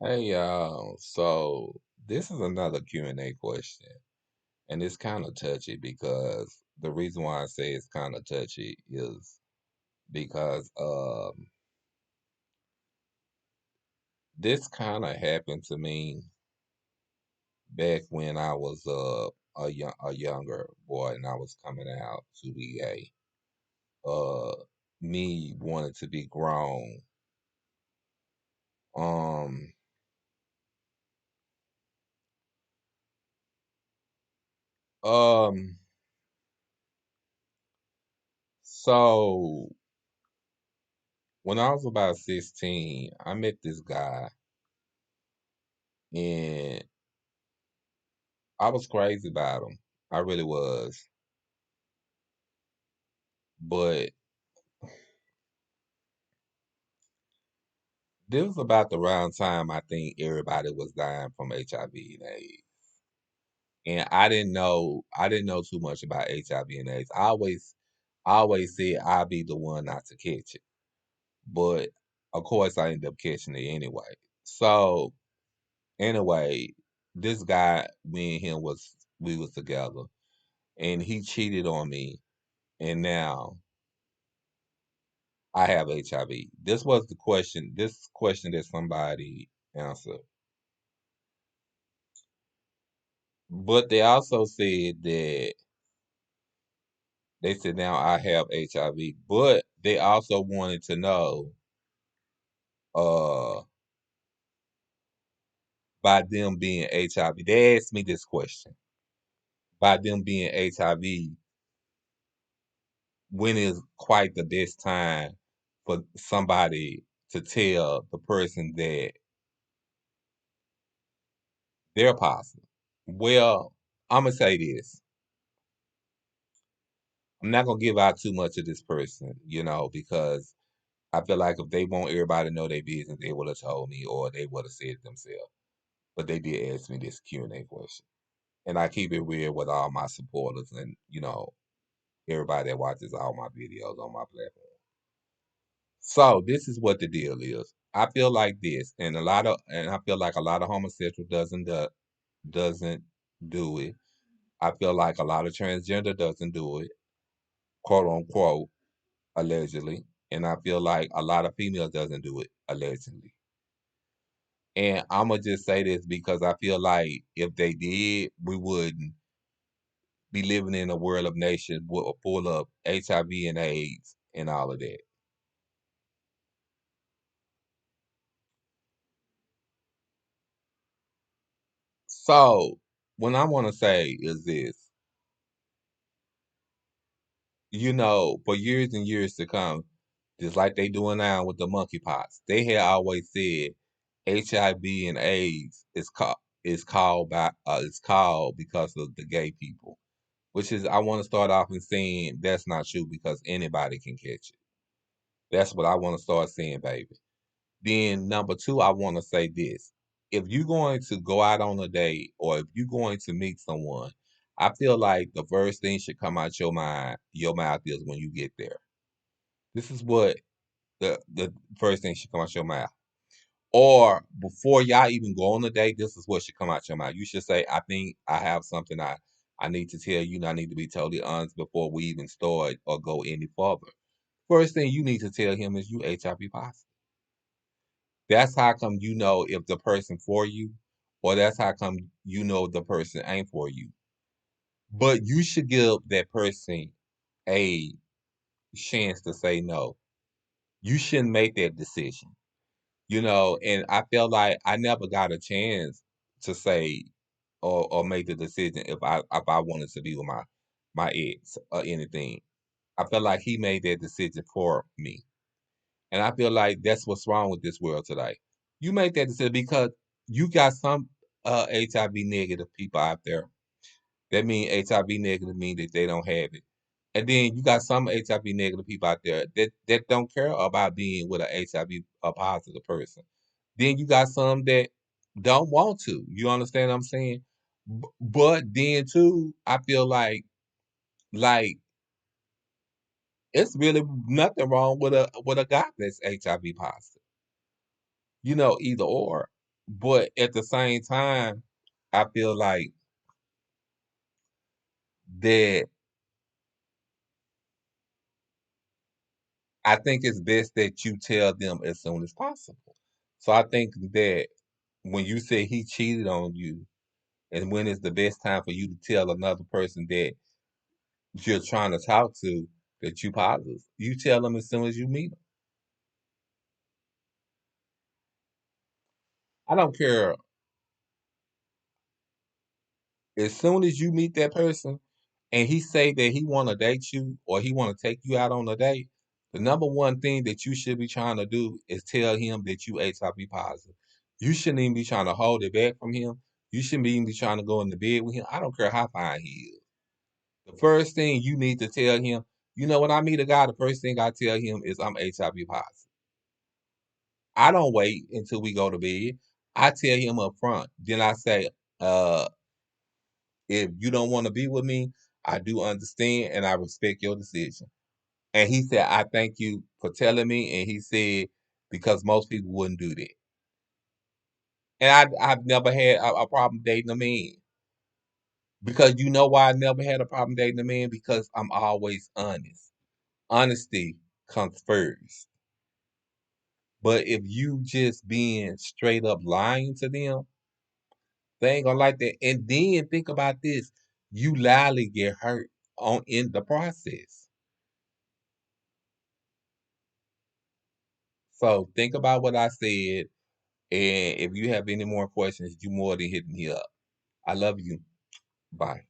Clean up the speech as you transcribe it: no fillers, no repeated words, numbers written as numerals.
Hey y'all, so this is another Q&A question, and it's kind of touchy because the reason why I say it's kind of touchy is because this kind of happened to me back when I was a younger boy and I was coming out to be gay. Me wanted to be grown. Um, um, so when I was about 16, I met this guy and I was crazy about him. I really was. But this was about the round time I think everybody was dying from HIV and AIDS. And I didn't know too much about HIV and AIDS. I always said I'd be the one not to catch it. But of course I ended up catching it anyway. So anyway, this guy, me and him we was together and he cheated on me and now I have HIV. This was the question. This question that somebody answered. But they also said that they said now I have HIV. But they also wanted to know uh by them being HIV. They asked me this question. By them being HIV, when is quite the best time for somebody to tell the person that they're positive? Well, I'm gonna say this. I'm not gonna give out too much of this person, because I feel like if they want everybody to know their business, they would have told me or they would have said it themselves. But they did ask me this Q&A question, and I keep it real with all my supporters and everybody that watches all my videos on my platform. So this is what the deal is. I feel like this, and I feel like a lot of homosexual doesn't do it. I feel like a lot of transgender doesn't do it, quote unquote, allegedly. And I feel like a lot of females doesn't do it, allegedly. And I'ma just say this because I feel like if they did, we wouldn't be living in a world of nations full of HIV and AIDS and all of that. So what I want to say is this, for years and years to come, just like they doing now with the monkeypox, they had always said HIV and AIDS is called because of the gay people, which is I want to start off in saying that's not true because anybody can catch it. That's what I want to start saying, baby. Then number two, I want to say this. If you're going to go out on a date or if you're going to meet someone, I feel like the first thing should come out your mouth is when you get there. This is what the first thing should come out your mouth. Or before y'all even go on a date, this is what should come out your mouth. You should say, I think I have something I need to tell you, and I need to be totally honest before we even start or go any further. First thing you need to tell him is you HIV positive. That's how come you know if the person for you, or that's how come you know the person ain't for you. But you should give that person a chance to say no. You shouldn't make that decision. And I felt like I never got a chance to say or make the decision if I wanted to be with my ex or anything. I felt like he made that decision for me. And I feel like that's what's wrong with this world today. You make that decision because you got some HIV negative people out there. That mean HIV negative mean that they don't have it. And then you got some HIV negative people out there that don't care about being with a HIV a positive person. Then you got some that don't want to. You understand what I'm saying? But then too, I feel like it's really nothing wrong with a guy that's HIV positive. Either or. But at the same time, I feel like that I think it's best that you tell them as soon as possible. So I think that when you say he cheated on you, and when is the best time for you to tell another person that you're trying to talk to that you positive, you tell them as soon as you meet them. I don't care. As soon as you meet that person and he say that he want to date you or he want to take you out on a date, the number one thing that you should be trying to do is tell him that you HIV positive. You shouldn't even be trying to hold it back from him. You shouldn't even be trying to go in the bed with him. I don't care how fine he is. The first thing you need to tell him, when I meet a guy, the first thing I tell him is I'm HIV positive. I don't wait until we go to bed. I tell him up front. Then I say, uh, if you don't want to be with me, I do understand and I respect your decision. And he said, I thank you for telling me. And he said, because most people wouldn't do that. And I've never had a problem dating a man. Because you know why I never had a problem dating a man? Because I'm always honest. Honesty comes first. But if you just being straight up lying to them, they ain't gonna like that. And then think about this. You loudly get hurt on in the process. So think about what I said, and if you have any more questions, you more than hit me up. I love you. Bye.